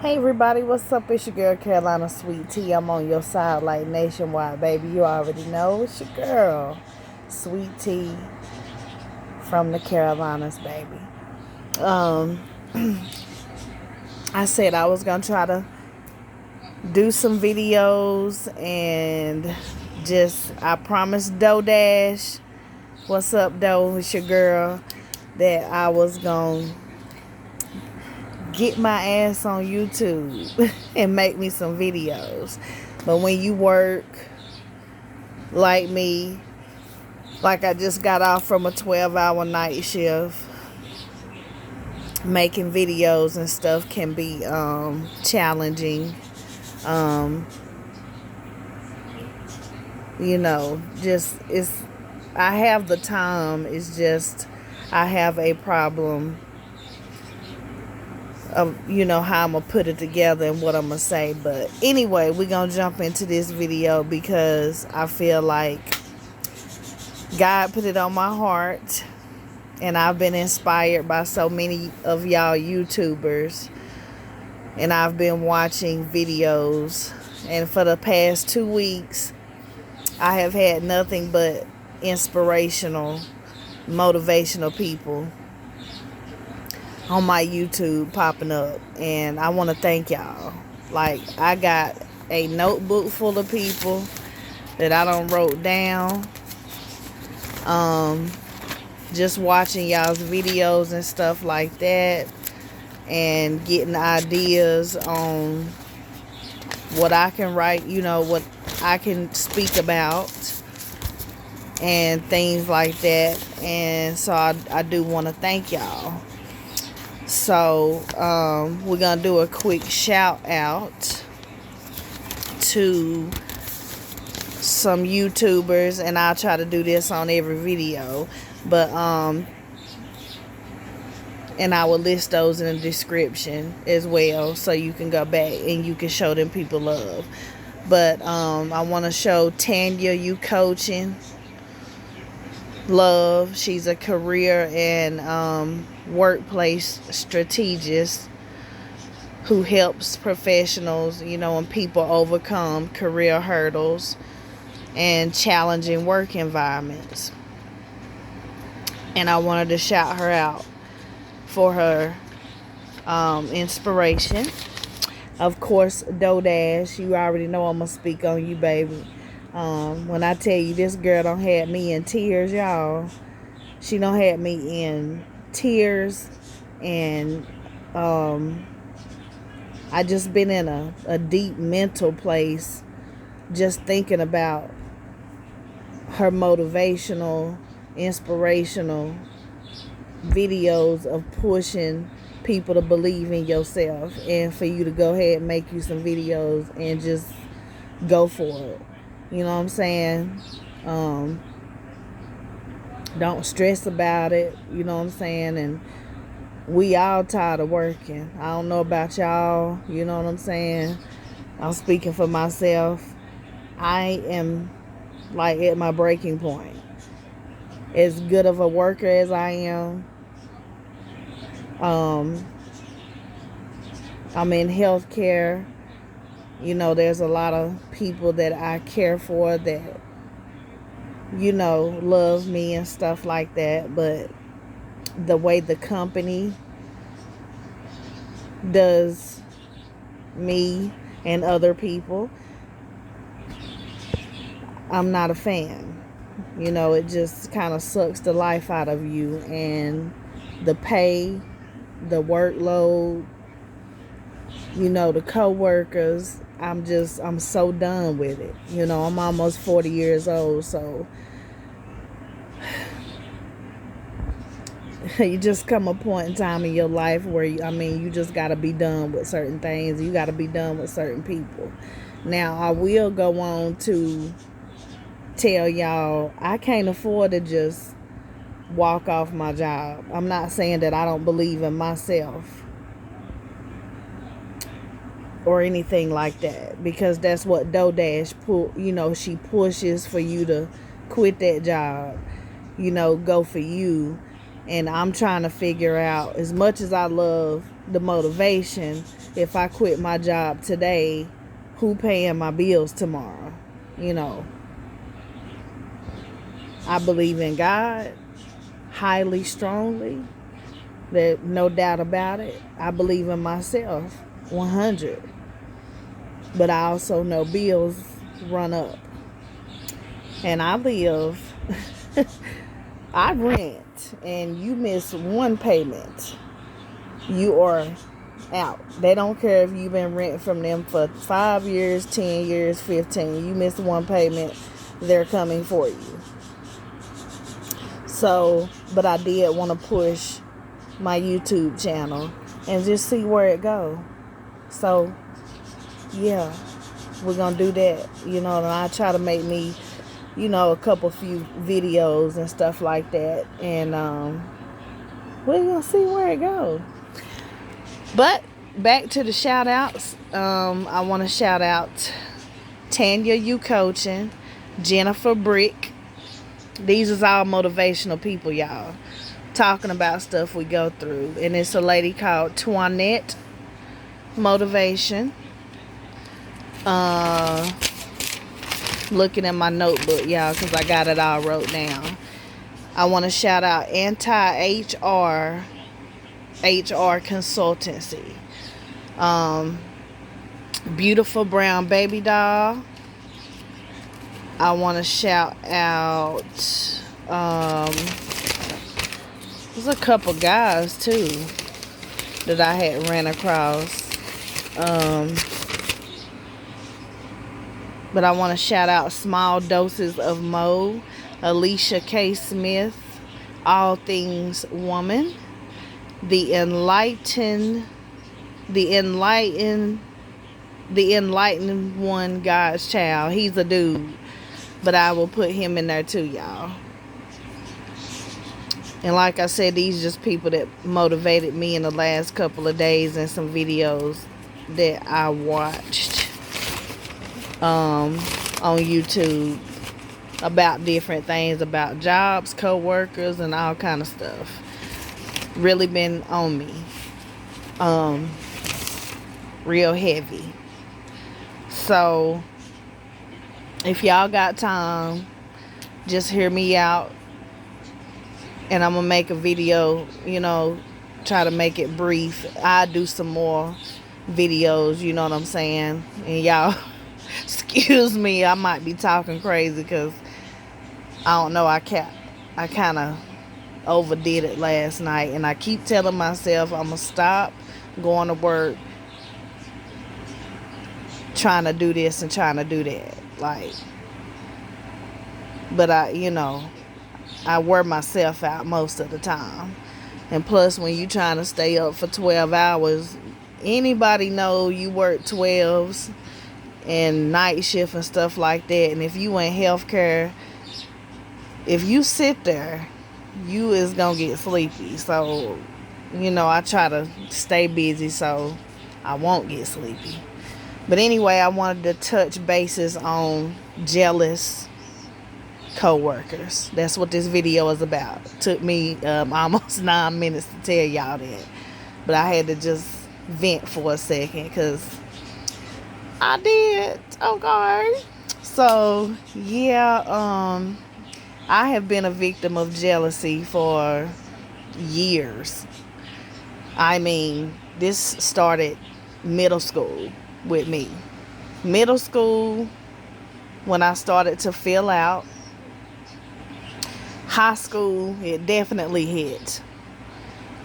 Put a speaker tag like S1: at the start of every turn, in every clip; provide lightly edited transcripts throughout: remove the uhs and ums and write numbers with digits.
S1: Hey everybody, what's up? It's your girl Carolina Sweet Tea. I'm on your side like nationwide, baby. You already know it's your girl, Sweet Tea from the Carolinas, baby. Um, I said I was gonna try to do some videos and I promised Doe Dash, what's up, Doe? It's your girl, that I was gonna get my ass on YouTube and make me some videos. But when you work like me, like I just got off from a 12-hour night shift, making videos and stuff can be challenging. I have the time, it's just I have a problem of how I'm gonna put it together and what I'm gonna say. But anyway, we're gonna jump into this video because I feel like God put it on my heart, and I've been inspired by so many of y'all YouTubers, and I've been watching videos, and for the past 2 weeks I have had nothing but inspirational, motivational people on my YouTube popping up, and I want to thank y'all. Like, I got a notebook full of people that I done wrote down, just watching y'all's videos and stuff like that, and getting ideas on what I can write, what I can speak about and things like that. And so I do want to thank y'all. So we're gonna do a quick shout out to some YouTubers, and I'll try to do this on every video, but and I will list those in the description as well, so you can go back and you can show them people love. But I want to show Tanya You Coaching love. She's a career and workplace strategist who helps professionals, and people overcome career hurdles and challenging work environments. And I wanted to shout her out for her inspiration. Of course, Doe Dash, you already know I'm gonna speak on you, baby. When I tell you this girl done had me in tears, y'all. She done had me in tears, and I just been in a deep mental place just thinking about her motivational, inspirational videos of pushing people to believe in yourself, and for you to go ahead and make you some videos and just go for it. You know what I'm saying? Don't stress about it. You know what I'm saying? And we all tired of working. I don't know about y'all. You know what I'm saying? I'm speaking for myself. I am like at my breaking point. As good of a worker as I am, I'm in healthcare. There's a lot of people that I care for that, love me and stuff like that. But the way the company does me and other people, I'm not a fan. It just kind of sucks the life out of you, and the pay, the workload, the co-workers, I'm so done with it. I'm almost 40 years old, so you just come a point in time in your life where you just got to be done with certain things. You got to be done with certain people. Now, I will go on to tell y'all I can't afford to just walk off my job. I'm not saying that I don't believe in myself or anything like that, because that's what Doe Dash she pushes for you to quit that job, go for you. And I'm trying to figure out, as much as I love the motivation. If I quit my job today, who paying my bills tomorrow? You know, I believe in God highly, strongly. There's no doubt about it. I believe in myself 100. But I also know bills run up. And I live, I rent, and you miss one payment, you are out. They don't care if you've been renting from them for 5 years, 10 years, 15. You miss one payment, they're coming for you. So, but I did want to push my YouTube channel and just see where it go. So, yeah, we're going to do that. You know, and I try to make me, you know, a few videos and stuff like that. And we're going to see where it goes. But back to the shout outs. I want to shout out Tanya You Coaching, Jennifer Brick. These is all motivational people, y'all, talking about stuff we go through. And it's a lady called Twanette Motivation. Looking at my notebook, y'all, because I got it all wrote down. I want to shout out Anti-HR Consultancy. Beautiful Brown Baby Doll. I want to shout out, there's a couple guys too that I had ran across. But I want to shout out Small Doses of Mo, ALEYSHIA K. Smith, All Things Woman, the enlightened one, God's Child. He's a dude, but I will put him in there too, y'all. And like I said, these are just people that motivated me in the last couple of days, and some videos that I watched on YouTube about different things, about jobs, co-workers, and all kind of stuff. Really been on me, real heavy. So if y'all got time, just hear me out, and I'm gonna make a video, you know, try to make it brief. I do some more videos, you know what I'm saying? And y'all excuse me, I might be talking crazy because I don't know, I kind of overdid it last night, and I keep telling myself I'm gonna stop going to work trying to do this and trying to do that, like, but I wear myself out most of the time. And plus, when you trying to stay up for 12 hours, anybody know you work 12s and night shift and stuff like that. And if you in healthcare, if you sit there, you is gonna get sleepy. So, I try to stay busy so I won't get sleepy. But anyway, I wanted to touch bases on jealous co-workers. That's what this video is about. Took me almost 9 minutes to tell y'all that, but I had to just vent for a second because I did. Okay. So yeah, I have been a victim of jealousy for years. I mean, this started middle school with me. Middle school, when I started to fill out. High school, it definitely hit.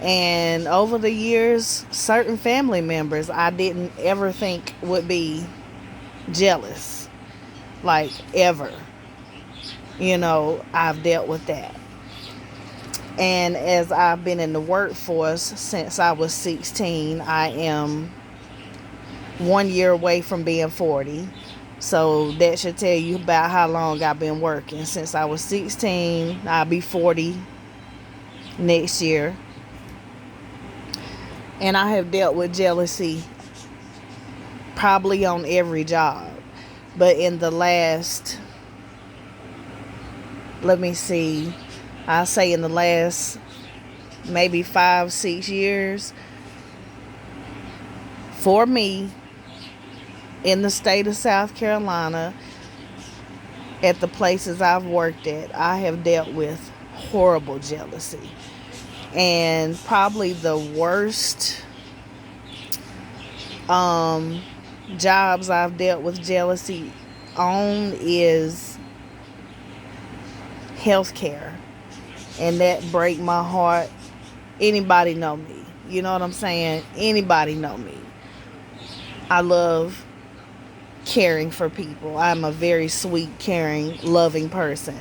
S1: And over the years, certain family members I didn't ever think would be jealous. Like, ever. I've dealt with that. And as I've been in the workforce since I was 16, I am 1 year away from being 40. So that should tell you about how long I've been working. Since I was 16, I'll be 40 next year. And I have dealt with jealousy probably on every job. But in the last, I'll say in the last maybe 5-6 years, For me, in the state of South Carolina, at the places I've worked at, I have dealt with horrible jealousy. And probably the worst jobs I've dealt with jealousy on is healthcare. And that break my heart. Anybody know me? You know what I'm saying? Anybody know me? I love caring for people. I'm a very sweet, caring, loving person.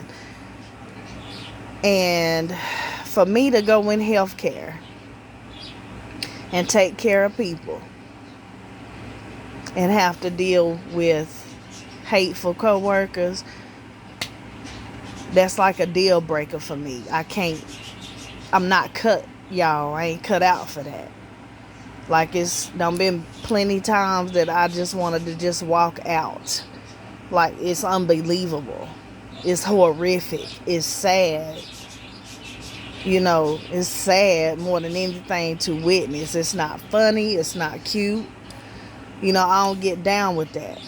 S1: And for me to go in healthcare and take care of people and have to deal with hateful coworkers, that's like a deal breaker for me. I'm not cut, y'all. I ain't cut out for that. Like, it's done been plenty times that I just wanted to just walk out. Like, it's unbelievable. It's horrific. It's sad. You know, it's sad more than anything to witness. It's not funny. It's not cute. You know, I don't get down with that.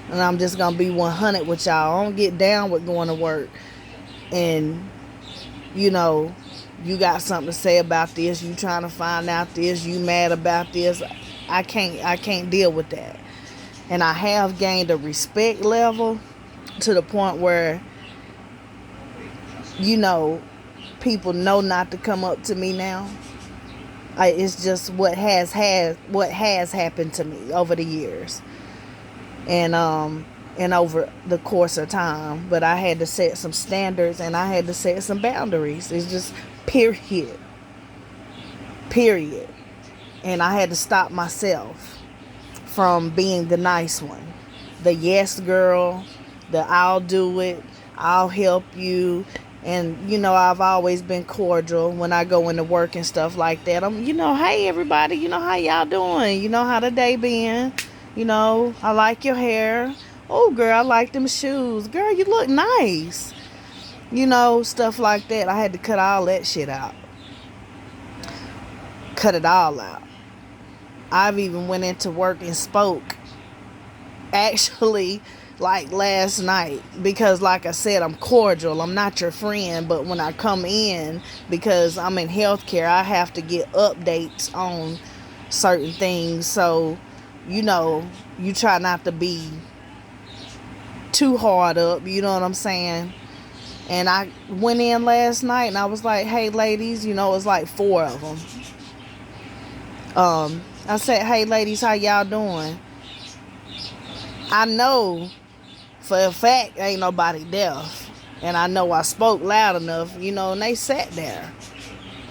S1: And I'm just going to be 100 with y'all. I don't get down with going to work and, you know, you got something to say about this, you trying to find out this, you mad about this. I can't deal with that. And I have gained a respect level to the point where, you know, people know not to come up to me now. It's just what has happened to me over the years. And over the course of time. But I had to set some standards and I had to set some boundaries. It's just period. And I had to stop myself from being the nice one, the yes girl, the I'll do it, I'll help you. And, you know, I've always been cordial when I go into work and stuff like that. I'm, you know, hey, everybody, you know, how y'all doing? You know, how the day been? You know, I like your hair. Oh, girl, I like them shoes. Girl, you look nice. You know, stuff like that. I had to cut all that shit out. Cut it all out. I've even went into work and spoke. Actually, like last night. Because like I said, I'm cordial. I'm not your friend. But when I come in, because I'm in healthcare, I have to get updates on certain things. So, you know, you try not to be too hard up. You know what I'm saying? And I went in last night and I was like, hey, ladies, you know, it was like 4 of them. I said, hey, ladies, how y'all doing? I know for a fact ain't nobody deaf. And I know I spoke loud enough, you know, and they sat there.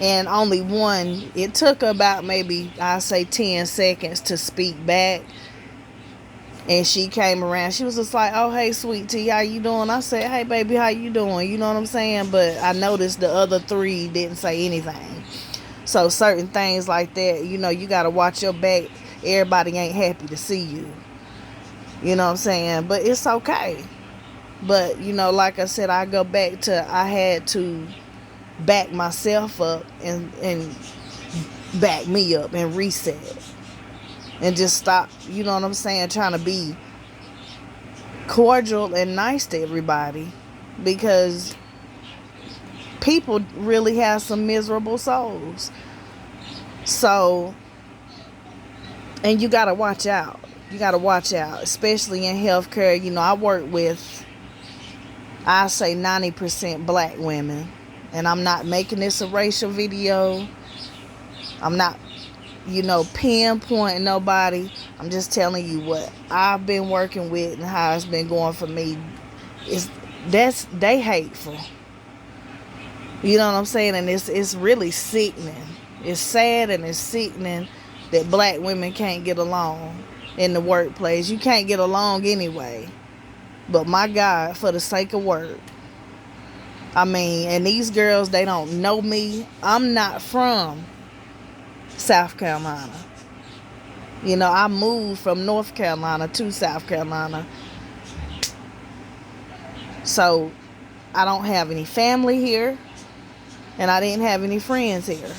S1: And only one, it took about maybe, I say 10 seconds to speak back. And she came around. She was just like, oh, hey, sweet tea, how you doing? I said, hey, baby, how you doing? You know what I'm saying? But I noticed the other 3 didn't say anything. So certain things like that, you know, you got to watch your back. Everybody ain't happy to see you. You know what I'm saying? But it's okay. But, you know, like I said, I go back to, I had to back myself up and back me up and reset. And just stop, you know what I'm saying, trying to be cordial and nice to everybody. Because people really have some miserable souls. So, and you got to watch out. You got to watch out, especially in healthcare. You know, I work with, I say 90% black women. And I'm not making this a racial video. I'm not, you know, pinpointing nobody. I'm just telling you what I've been working with and how it's been going for me. They hateful. You know what I'm saying? And it's really sickening. It's sad and it's sickening that black women can't get along in the workplace. You can't get along anyway. But my God, for the sake of work. I mean, and these girls, they don't know me. I'm not from South Carolina. You know, I moved from North Carolina to South Carolina. So, I don't have any family here. And I didn't have any friends here.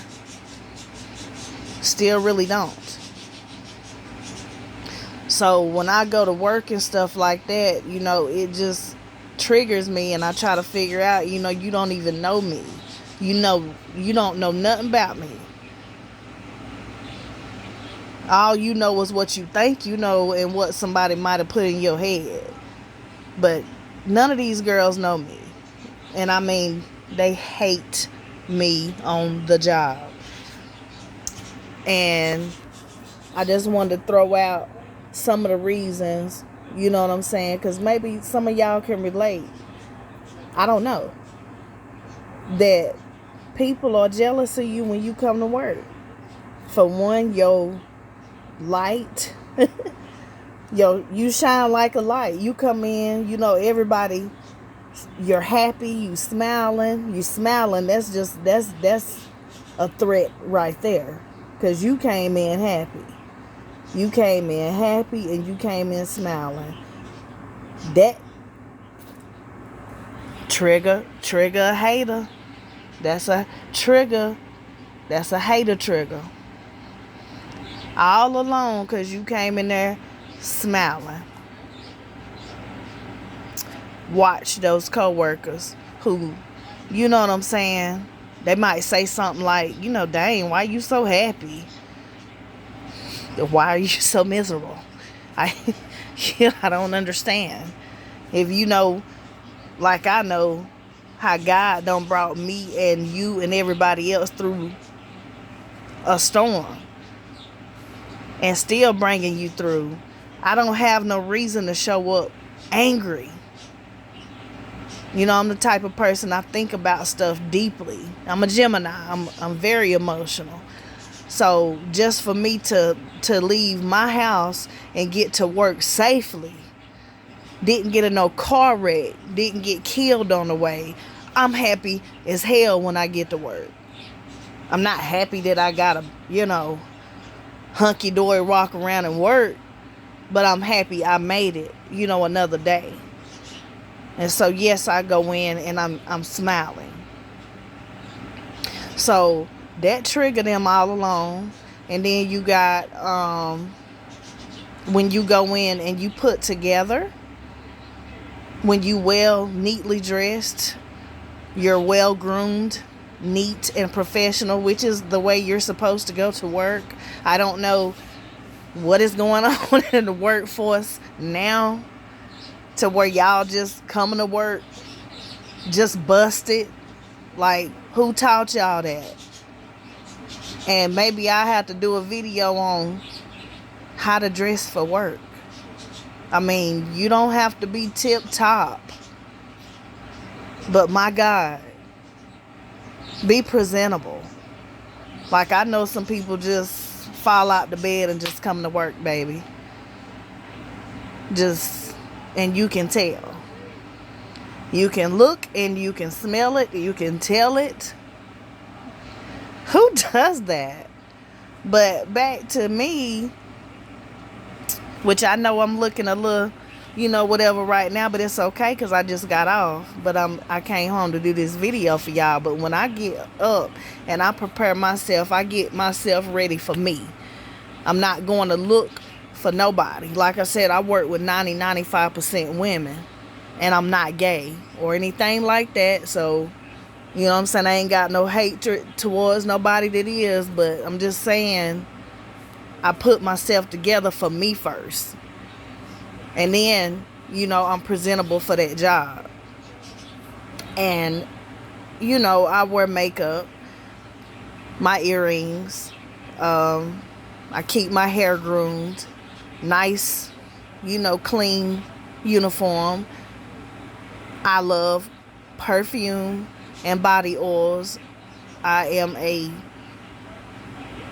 S1: Still really don't. So when I go to work and stuff like that, you know, it just triggers me, and I try to figure out, you know, you don't even know me. You know, you don't know nothing about me. All you know is what you think you know and what somebody might have put in your head. But none of these girls know me. And I mean, they hate me on the job. And I just wanted to throw out some of the reasons, you know what I'm saying? Because maybe some of y'all can relate. I don't know. That people are jealous of you when you come to work. For one, your light. You shine like a light. You come in, you know, everybody, you're happy, you smiling. That's a threat right there. Because you came in happy. You came in happy and you came in smiling. That trigger a hater. That's a trigger. That's a hater trigger. All alone because you came in there smiling. Watch those coworkers who, you know what I'm saying, they might say something like, you know, dang, why you so happy? Why are you so miserable? I don't understand. If you know, like I know, how God done brought me and you and everybody else through a storm and still bringing you through, I don't have no reason to show up angry. You know, I'm the type of person, I think about stuff deeply. I'm a Gemini. I'm very emotional. So just for me to leave my house and get to work safely, didn't get in no car wreck, didn't get killed on the way, I'm happy as hell when I get to work. I'm not happy that I gotta, you know, hunky-dory walk around and work, but I'm happy I made it, you know, another day. And so yes, I go in and I'm smiling. So that triggered them all along. And then you got when you go in and you put together, when you well neatly dressed, you're well groomed, neat and professional, which is the way you're supposed to go to work. I don't know what is going on in the workforce now to where y'all just coming to work just busted. Like, who taught y'all that? And maybe I have to do a video on how to dress for work. I mean, you don't have to be tip top, but my God, be presentable. Like, I know some people just fall out the bed and just come to work, baby. And you can tell. You can look and you can smell it. You can tell it. Who does that? But back to me, which I know I'm looking a little, you know, whatever right now, but it's okay because I just got off. But I came home to do this video for y'all. But when I get up and I prepare myself, I get myself ready for me. I'm not going to look for nobody. Like I said, I work with 95% women, and I'm not gay or anything like that. So, you know what I'm saying, I ain't got no hatred towards nobody that is, but I'm just saying I put myself together for me first. And then, you know, I'm presentable for that job. And, you know, I wear makeup, my earrings, I keep my hair groomed, nice, you know, clean uniform. I love perfume and body oils. I am a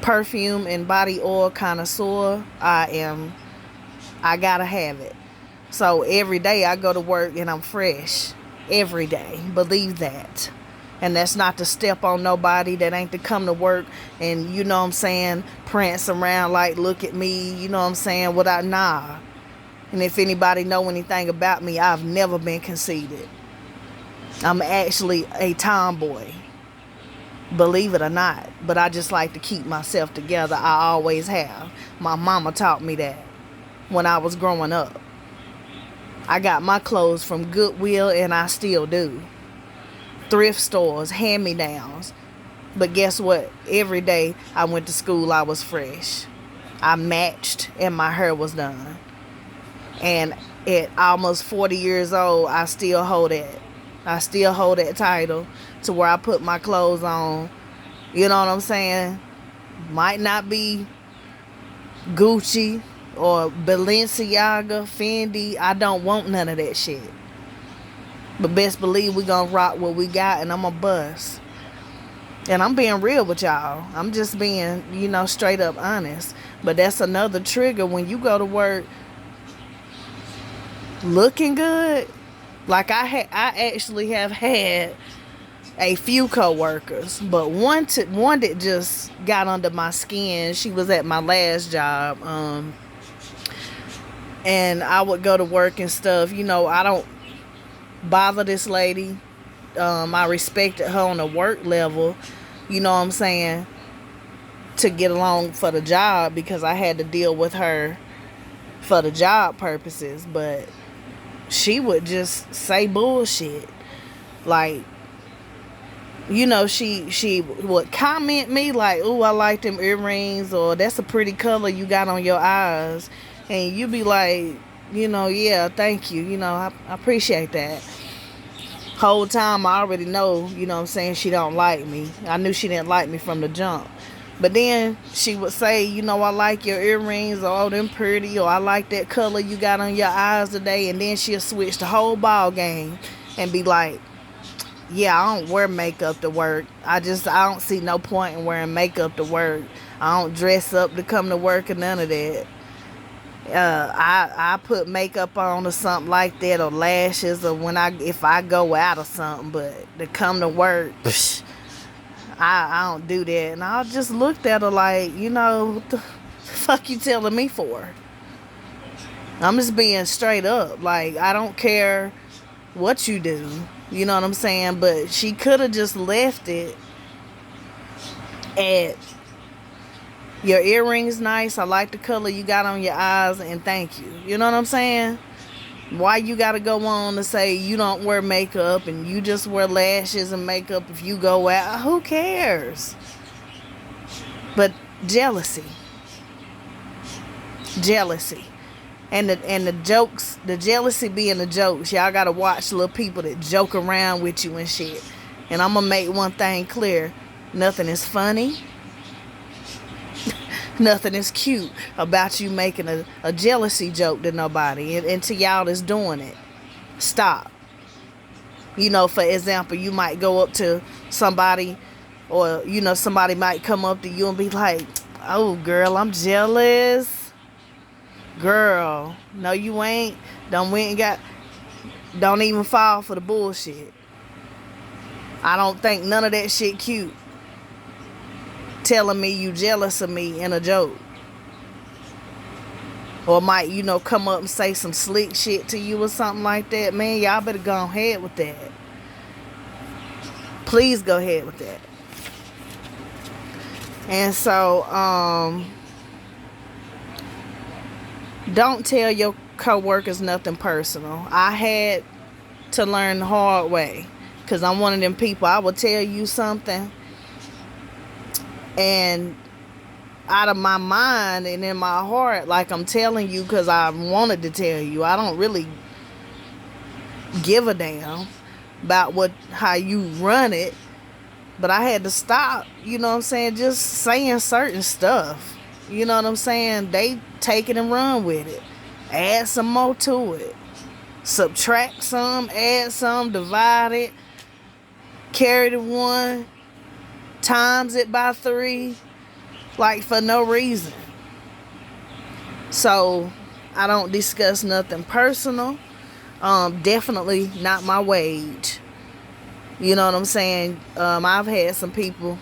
S1: perfume and body oil connoisseur. I gotta have it. So every day I go to work and I'm fresh. Every day. Believe that. And that's not to step on nobody. That ain't to come to work and, you know what I'm saying, prance around like, look at me, you know what I'm saying, nah. And if anybody know anything about me, I've never been conceited. I'm actually a tomboy. Believe it or not. But I just like to keep myself together. I always have. My mama taught me that. when I was growing up. I got my clothes from Goodwill, and I still do. Thrift stores, hand-me-downs. But guess what? Every day I went to school, I was fresh. I matched, and my hair was done. And at almost 40 years old, I still hold that. I still hold that title to where I put my clothes on. You know what I'm saying? Might not be Gucci or Balenciaga, Fendi. I don't want none of that shit. But best believe we gonna rock what we got, and I'm a bust. And I'm being real with y'all. I'm just being, straight up honest. But that's another trigger when you go to work looking good. Like I actually have had a few coworkers, but one that just got under my skin. She was at my last job, and I would go to work and stuff. I don't bother this lady. I respected her on a work level, you know what I'm saying, to get along for the job, because I had to deal with her for the job purposes. But she would just say bullshit. Like, she would comment me like, "Ooh, I like them earrings," or "That's a pretty color you got on your eyes." And you be like, "Yeah, thank you. I appreciate that." Whole time I already know, what I'm saying, she don't like me. I knew she didn't like me from the jump. But then she would say, "I like your earrings," or "Oh, them pretty," or "I like that color you got on your eyes today." And then she'll switch the whole ball game and be like, "Yeah, I don't wear makeup to work. I don't see no point in wearing makeup to work. I don't dress up to come to work or none of that. I put makeup on or something like that, or lashes, or if I go out or something, but to come to work, I don't do that." And I just looked at her like, what the fuck you telling me for? I'm just being straight up. Like, I don't care what you do. You know what I'm saying? But she could have just left it at, "Your earrings nice. I like the color you got on your eyes, and thank you." You know what I'm saying? Why you got to go on to say you don't wear makeup and you just wear lashes and makeup if you go out? Who cares? But jealousy. And the jokes, the jealousy being the jokes. Y'all got to watch little people that joke around with you and shit. And I'm going to make one thing clear. Nothing is funny. Nothing is cute about you making a jealousy joke to nobody. And to y'all that's doing it, stop. For example, you might go up to somebody, or, somebody might come up to you and be like, "Oh, girl, I'm jealous." Girl, no you ain't. Don't even fall for the bullshit. I don't think none of that shit cute. Telling me you jealous of me in a joke. Or might, come up and say some slick shit to you or something like that. Man, y'all better go ahead with that. Please go ahead with that. And so, don't tell your coworkers nothing personal. I had to learn the hard way, because I'm one of them people. I will tell you something, and out of my mind and in my heart, like I'm telling you because I wanted to tell you. I don't really give a damn about how you run it, but I had to stop, just saying certain stuff. You know what I'm saying? They take it and run with it. Add some more to it. Subtract some, add some, divide it, carry the 1, times it by 3, like for no reason. So I don't discuss nothing personal. Definitely not my wage. You know what I'm saying? I've had some people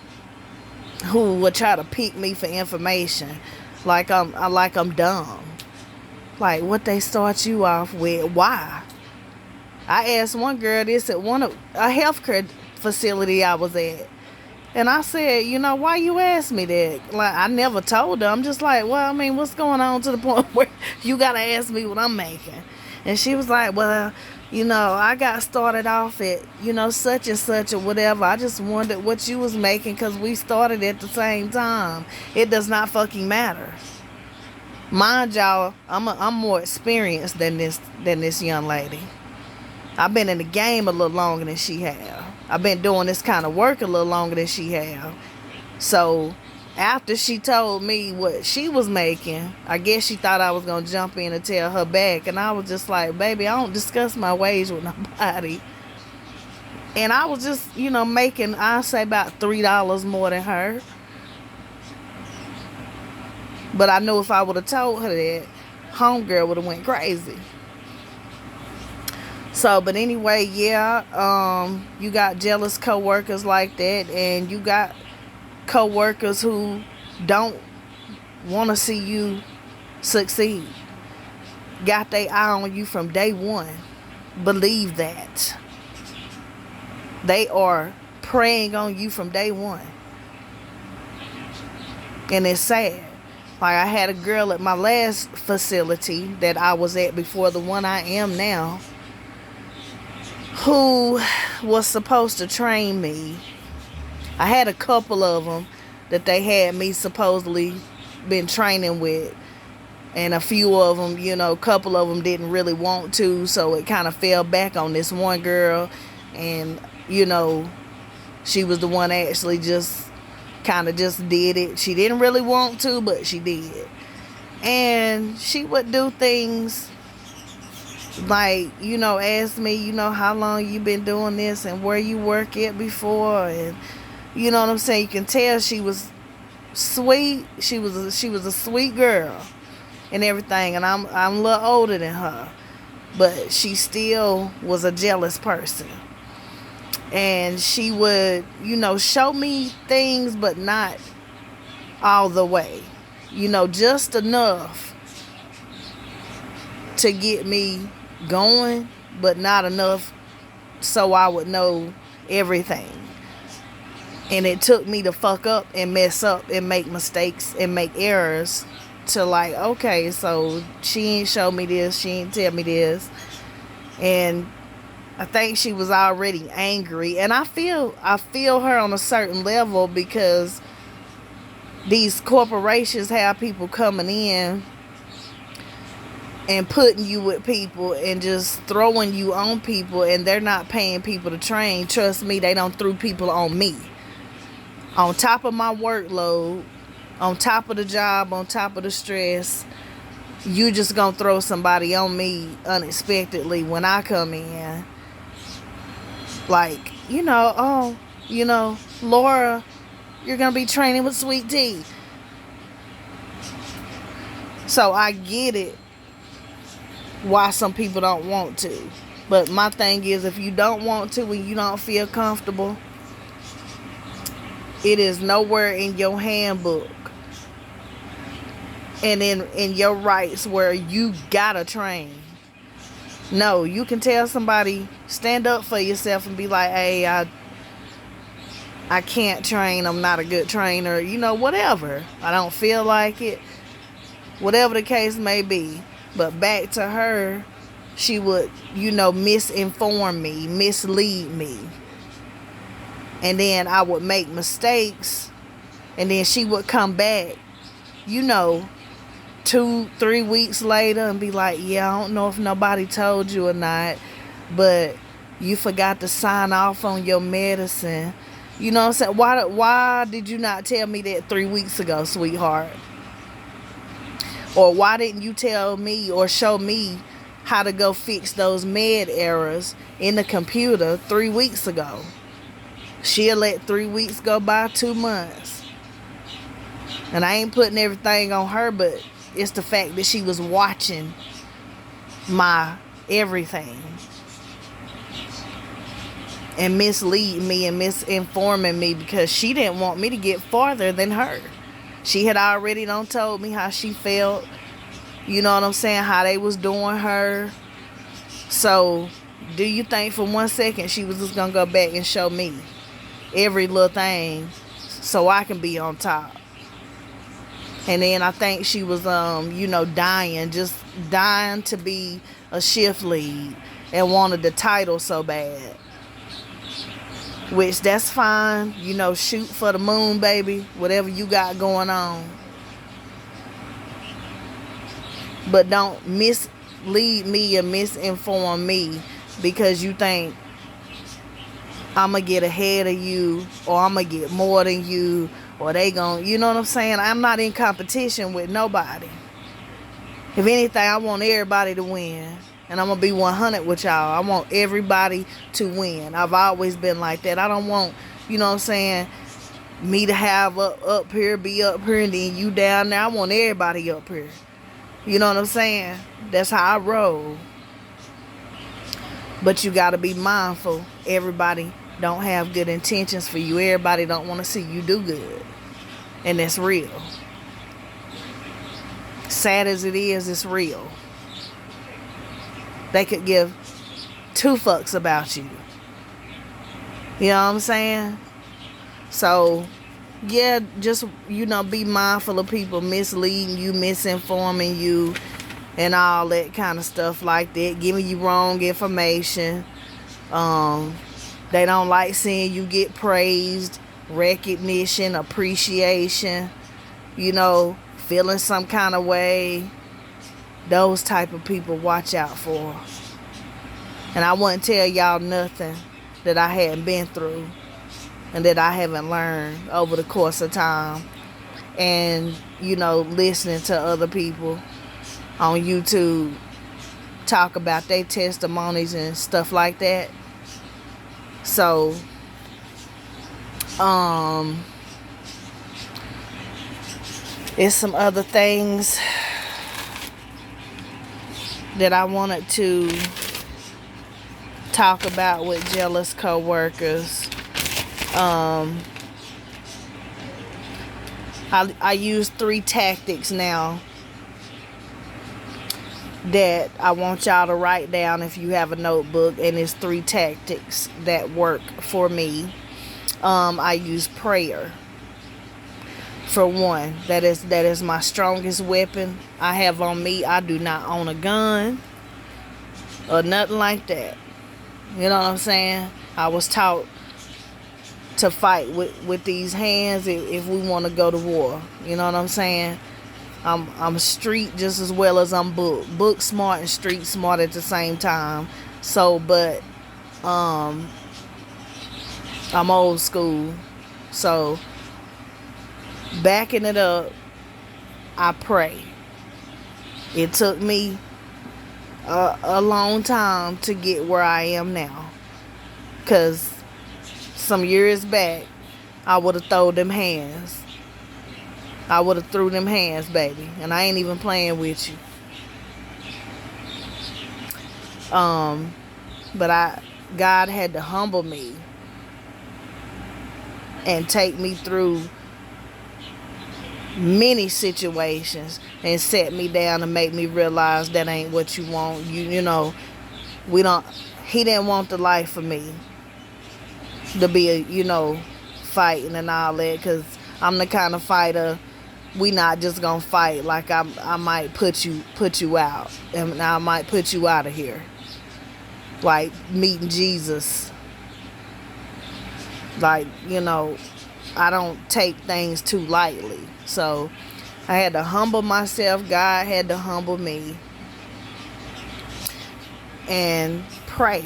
S1: who would try to pick me for information, like I'm dumb. Like, what they start you off with? Why? I asked one girl this at a healthcare facility I was at. And I said, you know, why you ask me that? Like, I never told her. I'm just like, well, I mean, what's going on to the point where you got to ask me what I'm making? And she was like, well, you know, I got started off at, you know, such and such or whatever. I just wondered what you was making because we started at the same time. It does not fucking matter. Mind y'all, I'm more experienced than this young lady. I've been in the game a little longer than she have. I've been doing this kind of work a little longer than she have. So after she told me what she was making, I guess she thought I was going to jump in and tell her back. And I was just like, baby, I don't discuss my wage with nobody. And I was just, you know, making, I'd say about $3 more than her. But I knew if I would have told her that, homegirl would have went crazy. So, but anyway, yeah, you got jealous coworkers like that, and you got coworkers who don't want to see you succeed. Got their eye on you from day one. Believe that. They are preying on you from day one. And it's sad. Like, I had a girl at my last facility that I was at before the one I am now, who was supposed to train me. I had a couple of them that they had me supposedly been training with. And a few of them, you know, a couple of them didn't really want to. So it kind of fell back on this one girl. And, you know, she was the one actually just kind of just did it. She didn't really want to, but she did. And she would do things like, you know, ask me, you know, how long you been doing this and where you work at before, and you know what I'm saying. You can tell she was sweet. She was a sweet girl and everything. And I'm a little older than her, but she still was a jealous person. And she would, you know, show me things, but not all the way. You know, just enough to get me going, but not enough so I would know everything. And it took me to fuck up and mess up and make mistakes and make errors to like, okay, so she ain't show me this, she ain't tell me this. And I think she was already angry. And I feel her on a certain level, because these corporations have people coming in and putting you with people and just throwing you on people, and they're not paying people to train. Trust me, they don't throw people on me. On top of my workload, on top of the job, on top of the stress, you just gonna throw somebody on me unexpectedly when I come in. Like, you know, oh, you know, Laura, you're gonna be training with Sweet Tea. So I get it why some people don't want to. But my thing is, if you don't want to and you don't feel comfortable, it is nowhere in your handbook and in your rights where you gotta train. No, you can tell somebody, stand up for yourself and be like, hey, I can't train, I'm not a good trainer, you know, whatever. I don't feel like it. Whatever the case may be. But back to her, she would, you know, misinform me, mislead me. And then I would make mistakes. And then she would come back, you know, 2-3 weeks later and be like, yeah, I don't know if nobody told you or not, but you forgot to sign off on your medicine. You know what I'm saying? Why did you not tell me that 3 weeks ago, sweetheart? Or why didn't you tell me or show me how to go fix those med errors in the computer 3 weeks ago? She'll let 3 weeks go by, 2 months. And I ain't putting everything on her, but it's the fact that she was watching my everything and misleading me and misinforming me, because she didn't want me to get farther than her. She had already done told me how she felt, you know what I'm saying, how they was doing her. So do you think for 1 second she was just gonna go back and show me? every little thing so I can be on top. And then I think she was, just dying to be a shift lead and wanted the title so bad. Which, that's fine. Shoot for the moon, baby. Whatever you got going on. But don't mislead me or misinform me because you think I'm going to get ahead of you or I'm going to get more than you or they going to, you know what I'm saying? I'm not in competition with nobody. If anything, I want everybody to win. And I'm going to be 100 with y'all. I want everybody to win. I've always been like that. I don't want, me to have up here, be up here, and then you down there. I want everybody up here. You know what I'm saying? That's how I roll. But you got to be mindful. Everybody don't have good intentions for you. Everybody don't want to see you do good. And that's real. Sad as it is, it's real. They could give 2 fucks about you. You know what I'm saying? So, yeah, just, be mindful of people misleading you, misinforming you, and all that kind of stuff like that. Giving you wrong information. They don't like seeing you get praised, recognition, appreciation, feeling some kind of way. Those type of people, watch out for. And I wouldn't tell y'all nothing that I hadn't been through and that I haven't learned over the course of time. And, listening to other people on YouTube talk about their testimonies and stuff like that. So, it's some other things that I wanted to talk about with jealous co-workers. I use 3 tactics now that I want y'all to write down if you have a notebook, and it's 3 tactics that work for me. I use prayer. For one, that is my strongest weapon I have on me. I do not own a gun or nothing like that. You know what I'm saying? I was taught to fight with these hands if we want to go to war. You know what I'm saying? I'm street just as well as I'm book smart and street smart at the same time. So, but I'm old school. So, backing it up, I pray. It took me a long time to get where I am now. Because some years back, I would have thrown them hands. I would have threw them hands, baby. And I ain't even playing with you. But God had to humble me and take me through many situations and set me down and make me realize that ain't what you want. He didn't want the life for me to be fighting and all that, because I'm the kind of fighter, we not just gonna fight like I might put you out, and I might put you out of here, like meeting Jesus. Like, I don't take things too lightly. So I had to humble myself. God had to humble me. And pray.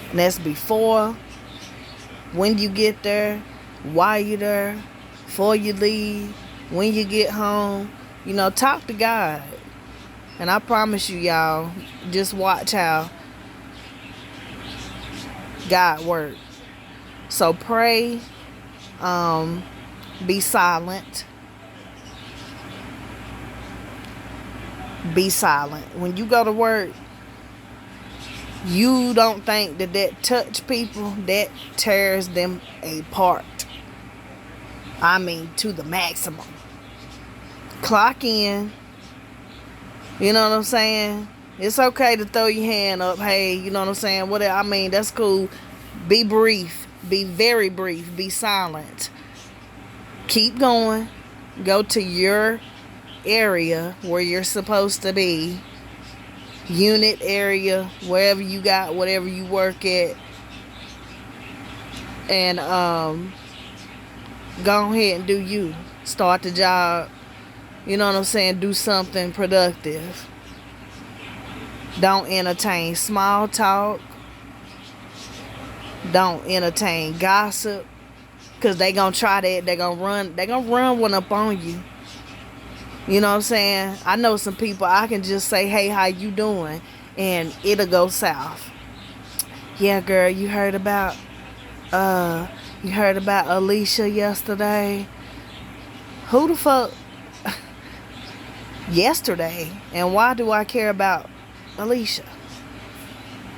S1: And that's before, when you get there, while you're there, before you leave, when you get home. Talk to God. And I promise you, y'all, just watch how God works. So pray. Be silent. Be silent. When you go to work, you don't think that touch people, that tears them apart. I mean, to the maximum. Clock in. You know what I'm saying? It's okay to throw your hand up. Hey, you know what I'm saying? Whatever. I mean, that's cool. Be brief. Be very brief. Be silent. Keep going. Go to your area where you're supposed to be. Unit area, wherever you got, whatever you work at. And go ahead and do you. Start the job. You know what I'm saying? Do something productive. Don't entertain small talk. Don't entertain gossip. Because they going to try that. They going to run one up on you. You know what I'm saying? I know some people, I can just say, hey, how you doing? And it'll go south. Yeah, girl, you heard about ALEYSHIA yesterday? Who the fuck? Yesterday? And why do I care about ALEYSHIA?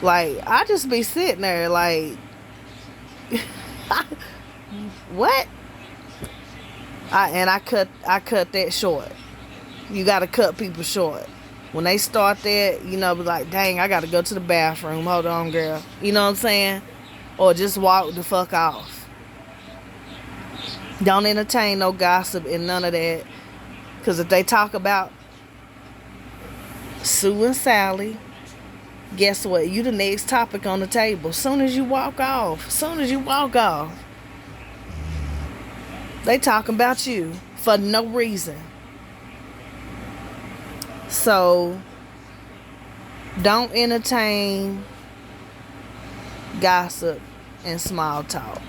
S1: Like, I just be sitting there like, what? I cut that short. You gotta cut people short. When they start that, you know, be like, dang, I gotta go to the bathroom. Hold on, girl. You know what I'm saying? Or just walk the fuck off. Don't entertain no gossip and none of that. Because if they talk about Sue and Sally, guess what? You the next topic on the table. Soon as you walk off. They talking about you for no reason. So, don't entertain gossip and small talk.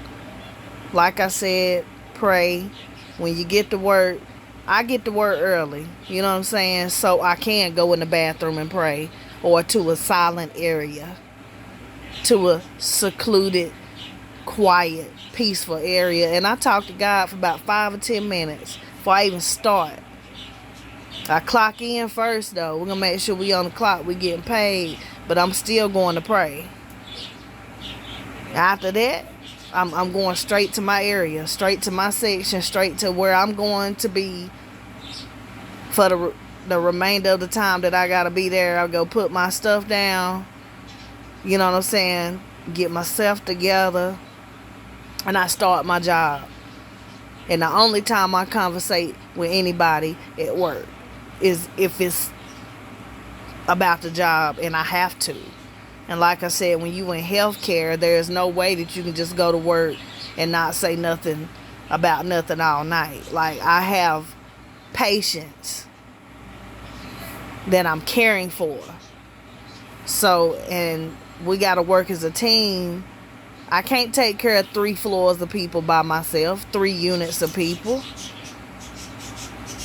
S1: Like I said, pray. When you get to work, I get to work early. You know what I'm saying? So I can go in the bathroom and pray. Or to a silent area. To a secluded, quiet, peaceful area. And I talk to God for about 5 or 10 minutes before I even start. I clock in first though. We're going to make sure we on the clock. We getting paid. But I'm still going to pray. After that, I'm going straight to my area. Straight to my section. Straight to where I'm going to be for the remainder of the time that I got to be there. I'll go put my stuff down. You know what I'm saying? Get myself together. And I start my job. And the only time I conversate with anybody at work is if it's about the job and I have to. And like I said, when you in healthcare, there's no way that you can just go to work and not say nothing about nothing all night. Like, I have patients that I'm caring for. So, and we got to work as a team. I can't take care of 3 floors of people by myself, 3 units of people.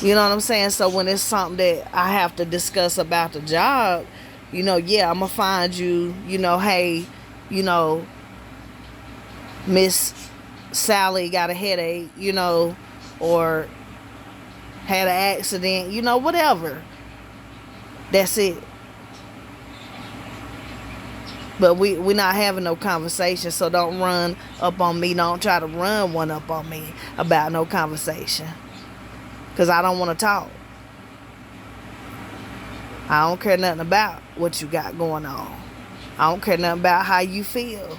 S1: You know what I'm saying? So when it's something that I have to discuss about the job, you know, yeah, I'm going to find you, you know, hey, you know, Miss Sally got a headache, you know, or had an accident, you know, whatever. That's it. But we're not having no conversation, so don't run up on me. Don't try to run one up on me about no conversation. Because I don't want to talk. I don't care nothing about what you got going on. I don't care nothing about how you feel.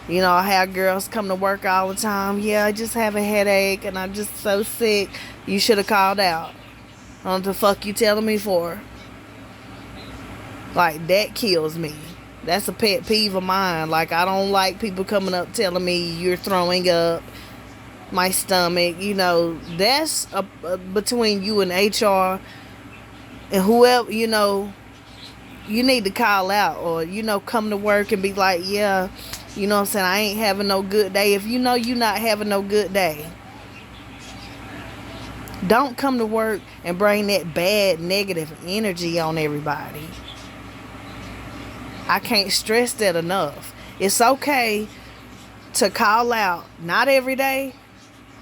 S1: You know, I have girls come to work all the time. Yeah, I just have a headache and I'm just so sick. You should have called out. I don't know what the fuck you telling me for. Like, that kills me. That's a pet peeve of mine. Like, I don't like people coming up telling me you're throwing up, my stomach. You know, that's between you and HR and whoever, you know, you need to call out or, you know, come to work and be like, yeah, you know what I'm saying, I ain't having no good day. If you know you're not having no good day, don't come to work and bring that bad, negative energy on everybody. I can't stress that enough. It's okay to call out, not every day,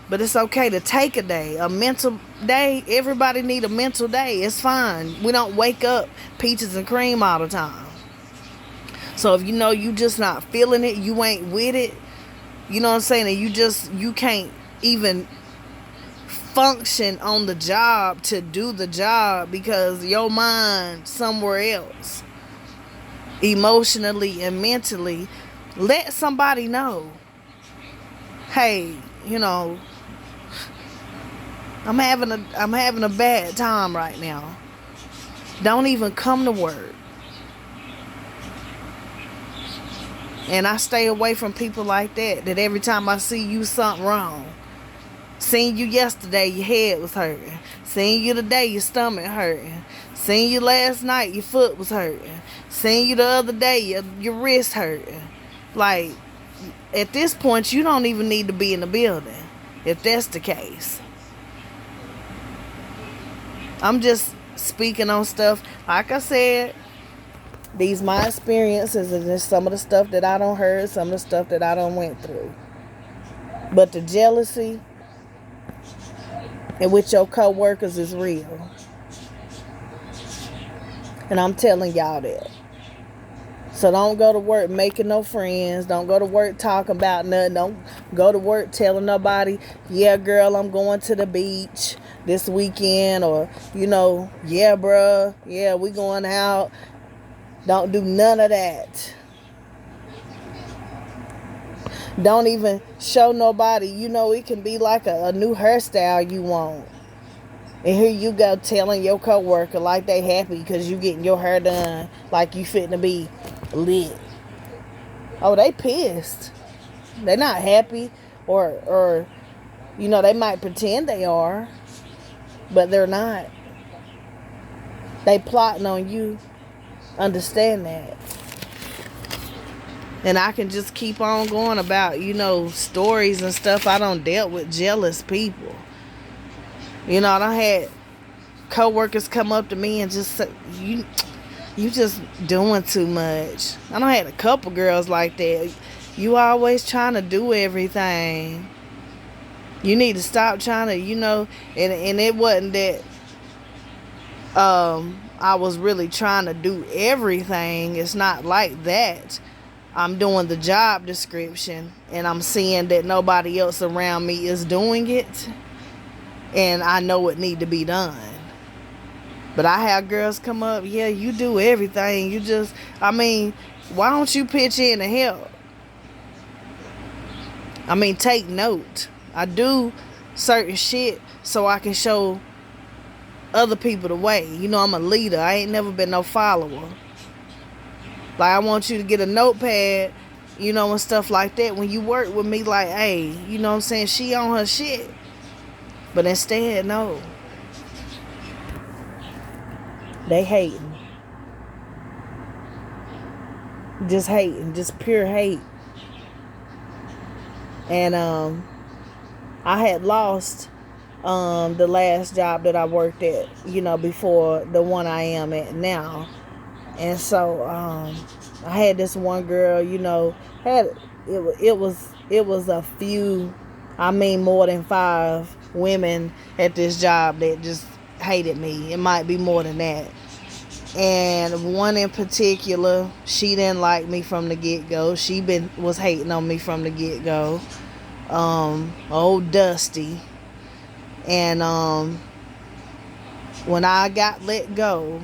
S1: but it's okay to take a day, a mental day. Everybody need a mental day. It's fine. We don't wake up peaches and cream all the time. So if you know you just not feeling it, you ain't with it, you know what I'm saying, and you can't even function on the job to do the job because your mind somewhere else, emotionally and mentally, let somebody know. hey, you know, I'm having a bad time right now. Don't even come to work. And I stay away from people like that. That every time I see you, something wrong. Seen you yesterday, your head was hurting. Seen you today, your stomach hurting. Seen you last night, your foot was hurting. Seen you the other day, your wrist hurting. Like, at this point, you don't even need to be in the building, if that's the case. I'm just speaking on stuff. Like I said, these my experiences and just some of the stuff that I done heard, some of the stuff that I done went through. But the jealousy and with your co-workers is real. And I'm telling y'all that. So don't go to work making no friends. Don't go to work talking about nothing. Don't go to work telling nobody, yeah, girl, I'm going to the beach this weekend. Or, you know, yeah, bruh, yeah, we going out. Don't do none of that. Don't even show nobody. You know, it can be like a new hairstyle you want. And here you go telling your coworker like they happy because you getting your hair done like you fitting to be lit. Oh, they pissed. They not happy. Or you know, they might pretend they are, but they're not. They plotting on you. Understand that. And I can just keep on going about, you know, stories and stuff. I done dealt with jealous people. You know, I done had co-workers come up to me and just say, you just doing too much. I done had a couple girls like that. You always trying to do everything. You need to stop trying to, you know, and it wasn't that I was really trying to do everything. It's not like that. I'm doing the job description and I'm seeing that nobody else around me is doing it. And I know it need to be done. But I have girls come up, yeah, you do everything. You just, I mean, why don't you pitch in to help? I mean, take note. I do certain shit so I can show other people the way. You know, I'm a leader. I ain't never been no follower. Like, I want you to get a notepad, you know, and stuff like that. When you work with me, like, hey, you know what I'm saying? She on her shit. But instead, no. They hating. Just hating. Just pure hate. And I had lost the last job that I worked at, you know, before the one I am at now. And so I had this one girl, you know, it was a few, I mean more than 5 women at this job that just hated me. It might be more than that. And one in particular, she didn't like me from the get-go. She was hating on me from the get-go. Old Dusty. And when I got let go,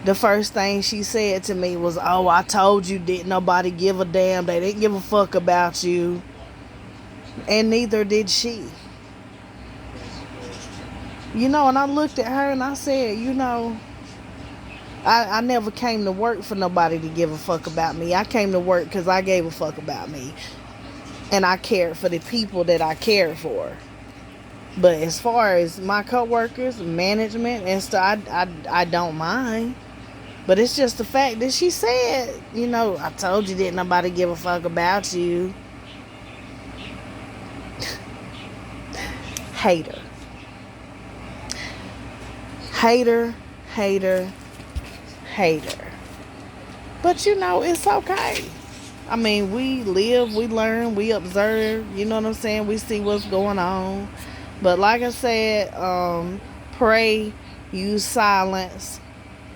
S1: the first thing she said to me was, oh, I told you, didn't nobody give a damn. They didn't give a fuck about you. And neither did she. You know, and I looked at her and I said, you know, I never came to work for nobody to give a fuck about me. I came to work because I gave a fuck about me. And I cared for the people that I cared for. But as far as my coworkers, management and stuff, I don't mind. But it's just the fact that she said, you know, I told you didn't nobody give a fuck about you. Hater. Hater, hater, hater. But you know, it's okay. I mean, we live, we learn, we observe, you know what I'm saying? We see what's going on. But like I said, pray, use silence,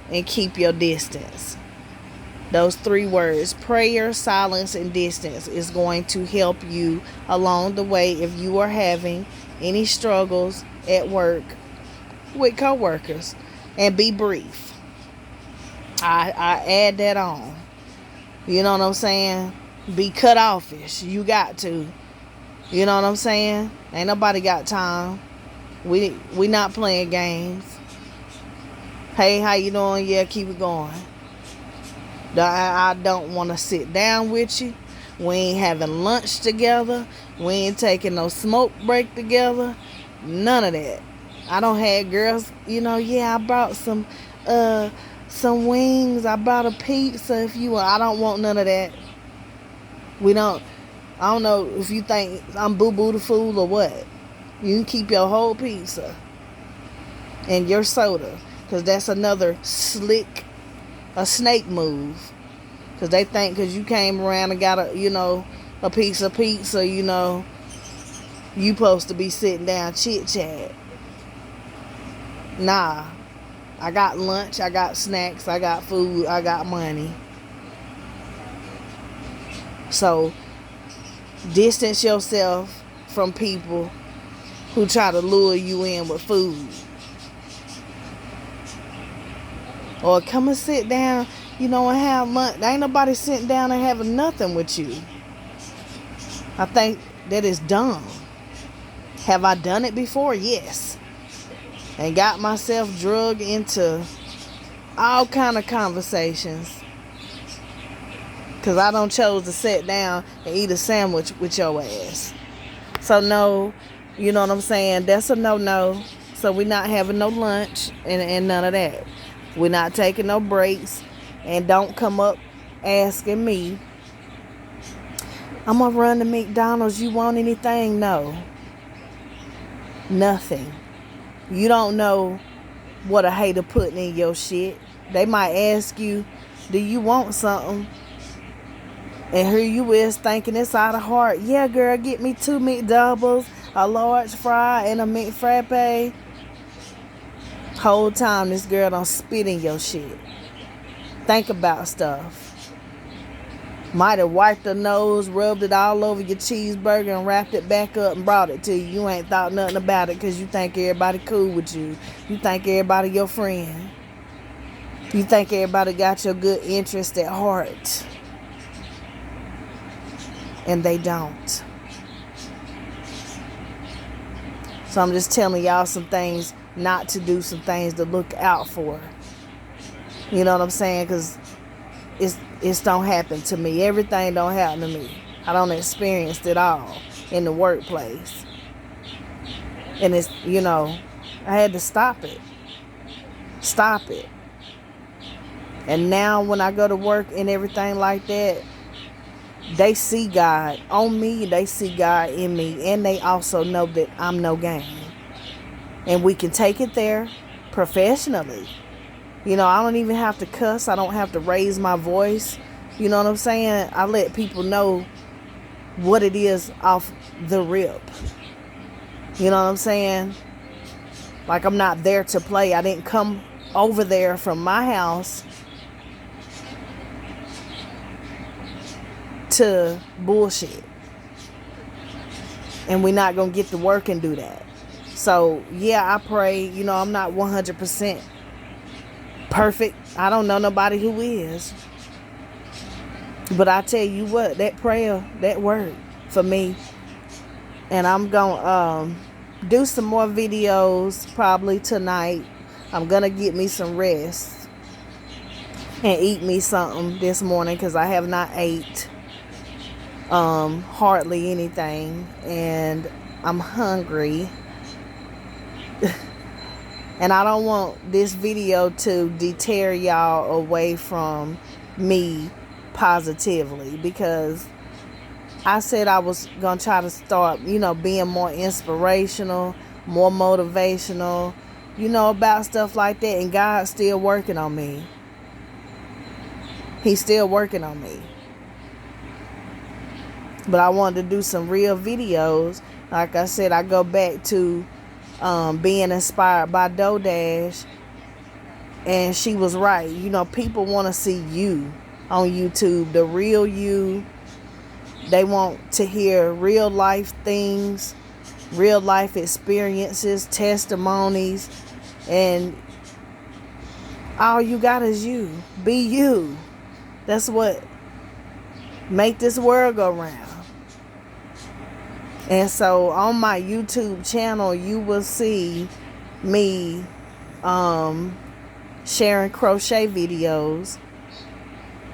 S1: and keep your distance. Those 3 words, prayer, silence, and distance, is going to help you along the way if you are having any struggles at work with coworkers. And be brief. I add that on. You know what I'm saying? be cut offish. You got to. You know what I'm saying? Ain't nobody got time. We not playing games. Hey, how you doing? Yeah, keep it going. I don't want to sit down with you. We ain't having lunch together. We ain't taking no smoke break together. None of that. I don't have girls, yeah, I brought some wings. I brought a pizza if you want. I don't want none of that. I don't know if you think I'm boo-boo the fool or what. You can keep your whole pizza and your soda, because that's another a snake move. Because they think because you came around and got a piece of pizza, you supposed to be sitting down chit-chat. Nah. I got lunch, I got snacks, I got food, I got money. So, distance yourself from people who try to lure you in with food. Or come and sit down, and have lunch. Ain't nobody sitting down and having nothing with you. I think that is dumb. Have I done it before? Yes. And got myself drugged into all kind of conversations. Because I don't chose to sit down and eat a sandwich with your ass. So no, you know what I'm saying? That's a no-no. So we're not having no lunch and none of that. We're not taking no breaks. And don't come up asking me, I'm going to run to McDonald's. You want anything? No. Nothing. You don't know what a hater putting in your shit. They might ask you, do you want something? And here you is thinking it's out of heart. Yeah, girl, get me 2 McDoubles, a large fry, and a McFrappe. Whole time this girl don't spit in your shit. Think about stuff. Might have wiped her nose, rubbed it all over your cheeseburger, and wrapped it back up and brought it to you. You ain't thought nothing about it because you think everybody cool with you. You think everybody your friend. You think everybody got your good interest at heart. And they don't. So I'm just telling y'all some things not to do, some things to look out for. You know what I'm saying? Because it's don't happen to me. Everything don't happen to me. I don't experience it all in the workplace. And it's, I had to stop it. Stop it. And now when I go to work and everything like that, they see God on me. They see God in me. And they also know that I'm no game. And we can take it there professionally. I don't even have to cuss. I don't have to raise my voice. You know what I'm saying? I let people know what it is off the rip. You know what I'm saying? Like I'm not there to play. I didn't come over there from my house to bullshit. And we're not going to get to work and do that. So, yeah, I pray. I'm not 100% perfect. I don't know nobody who is. But I tell you what, that prayer, that word for me. And I'm going to do some more videos probably tonight. I'm going to get me some rest and eat me something this morning because I have not ate hardly anything. And I'm hungry. And I don't want this video to deter y'all away from me positively, because I said I was going to try to start, being more inspirational, more motivational, about stuff like that. And God's still working on me. He's still working on me. But I wanted to do some real videos. Like I said, I go back to being inspired by DoDash, and she was right. People want to see you on YouTube, the real you. They want to hear real life things, real life experiences, testimonies, and all you got is you. Be you. That's what make this world go round. And so on my YouTube channel, you will see me sharing crochet videos,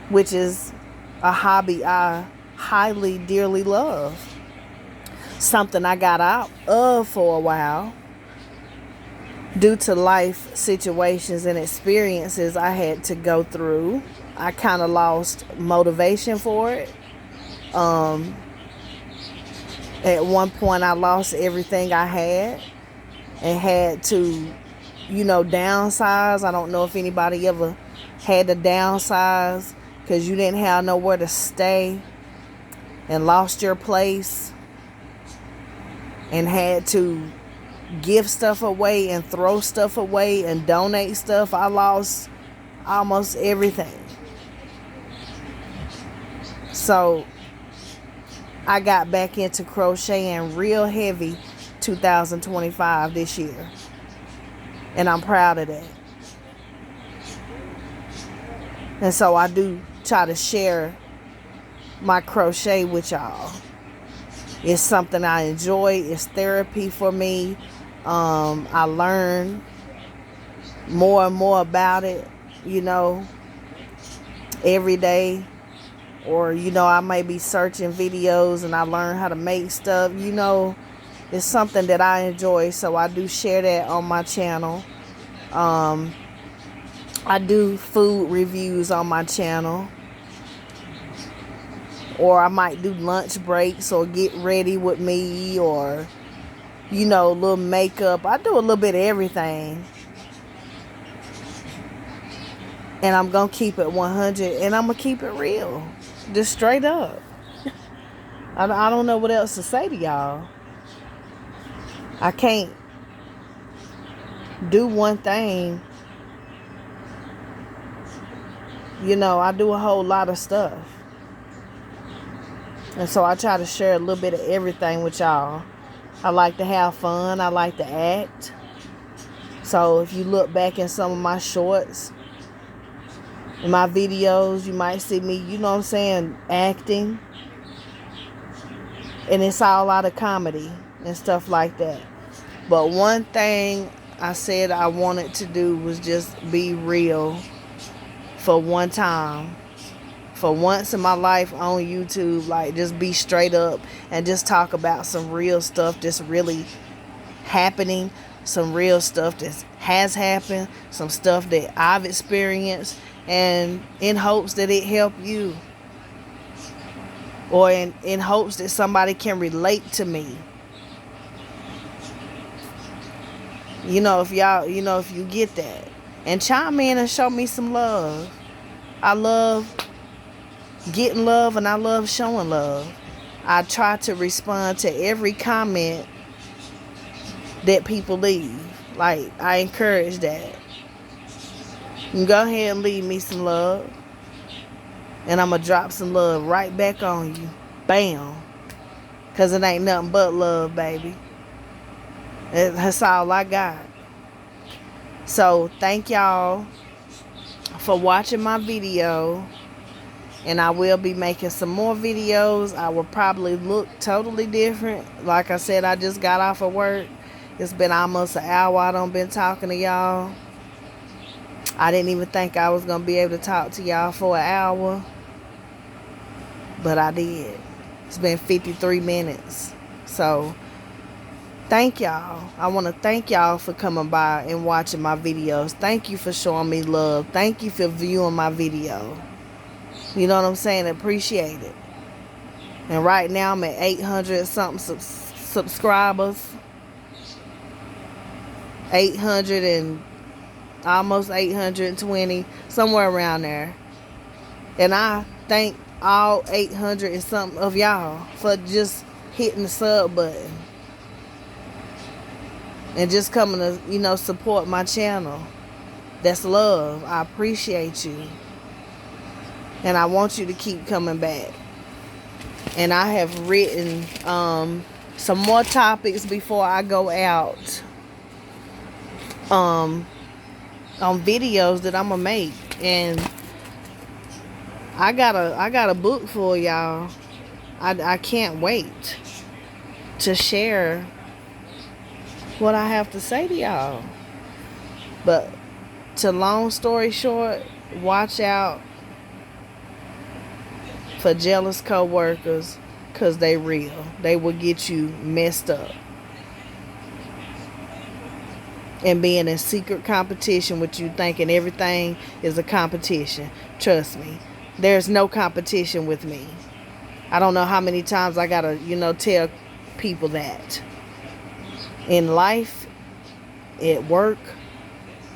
S1: which is a hobby I highly, dearly love. Something I got out of for a while due to life situations and experiences I had to go through. I kind of lost motivation for it. At one point, I lost everything I had and had to, downsize. I don't know if anybody ever had to downsize because you didn't have nowhere to stay and lost your place and had to give stuff away and throw stuff away and donate stuff. I lost almost everything. So I got back into crocheting real heavy 2025 this year. And I'm proud of that. And so I do try to share my crochet with y'all. It's something I enjoy. It's therapy for me. I learn more and more about it, every day. Or, I may be searching videos and I learn how to make stuff. It's something that I enjoy. So I do share that on my channel. I do food reviews on my channel. Or I might do lunch breaks or get ready with me. Or, a little makeup. I do a little bit of everything. And I'm going to keep it 100. And I'm going to keep it real. Just straight up. I don't know what else to say to y'all. I can't do one thing. I do a whole lot of stuff. And so I try to share a little bit of everything with y'all. I like to have fun. I like to act. So if you look back in some of my shorts, in my videos, you might see me, acting. And it's all out of comedy and stuff like that. But one thing I said I wanted to do was just be real for one time. For once in my life on YouTube, like just be straight up and just talk about some real stuff that's really happening. Some real stuff that has happened. Some stuff that I've experienced. And in hopes that it help you. Or in hopes that somebody can relate to me. If y'all, if you get that. And chime in and show me some love. I love getting love and I love showing love. I try to respond to every comment that people leave. Like, I encourage that. You go ahead and leave me some love. And I'm going to drop some love right back on you. Bam. Because it ain't nothing but love, baby. That's all I got. So, thank y'all for watching my video. And I will be making some more videos. I will probably look totally different. Like I said, I just got off of work. It's been almost an hour I done been talking to y'all. I didn't even think I was going to be able to talk to y'all for an hour. But I did. It's been 53 minutes. So, thank y'all. I want to thank y'all for coming by and watching my videos. Thank you for showing me love. Thank you for viewing my video. You know what I'm saying? I appreciate it. And right now I'm at 800 something subscribers. 800 and almost 820, somewhere around there. And I thank all 800 and something of y'all for just hitting the sub button and just coming to, support my channel. That's love. I appreciate you. And I want you to keep coming back. And I have written some more topics before I go out on videos that I'm going to make. And I got a book for y'all. I can't wait to share what I have to say to y'all. But to long story short, watch out for jealous co-workers, because they real. They will get you messed up. And being in secret competition with you, thinking everything is a competition. Trust me, there's no competition with me. I don't know how many times I gotta, tell people that. In life, at work,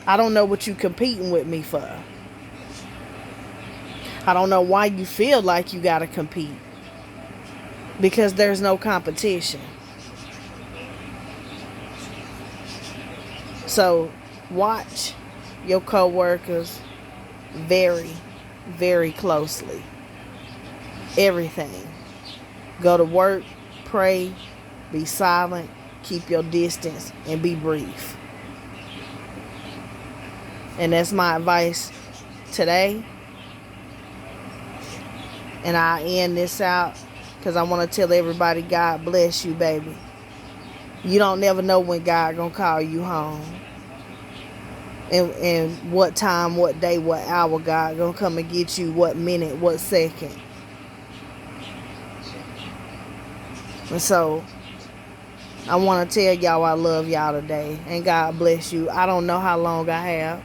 S1: I don't know what you competing with me for. I don't know why you feel like you gotta compete. Because there's no competition. So watch your co-workers very, very closely. Everything. Go to work, pray, be silent, keep your distance, and be brief. And that's my advice today. And I end this out because I want to tell everybody, God bless you, baby. You don't never know when God gonna call you home. And what time, what day, what hour God gonna come and get you, what minute, what second. And so I want to tell y'all I love y'all today. And God bless you. I don't know how long I have.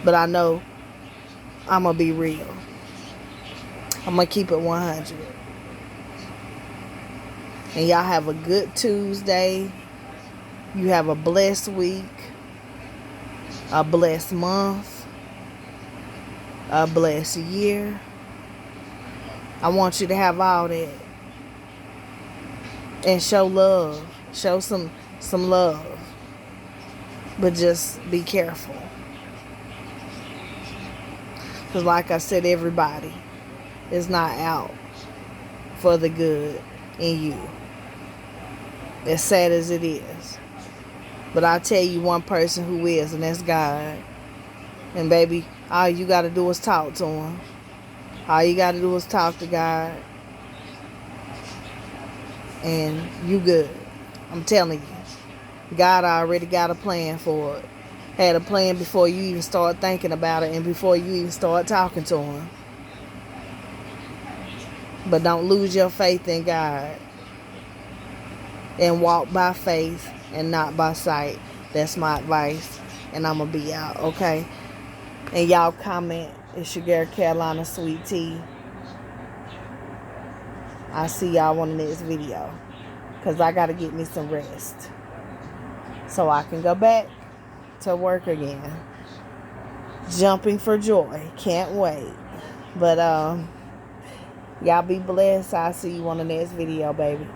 S1: But I know I'm going to be real. I'm going to keep it 100. And y'all have a good Tuesday. You have a blessed week. A blessed month. A blessed year. I want you to have all that. And show love. Show some love. But just be careful. Because like I said, everybody is not out for the good in you. As sad as it is. But I'll tell you one person who is, and that's God. And baby, all you got to do is talk to him. All you got to do is talk to God. And you good. I'm telling you. God already got a plan for it. Had a plan before you even start thinking about it and before you even start talking to him. But don't lose your faith in God. And walk by faith and not by sight. That's my advice. And I'm going to be out, okay? And y'all comment. It's your girl, Carolina Sweet Tea. I'll see y'all on the next video. Because I got to get me some rest. So I can go back to work again. Jumping for joy. Can't wait. But, y'all be blessed. I'll see you on the next video, baby.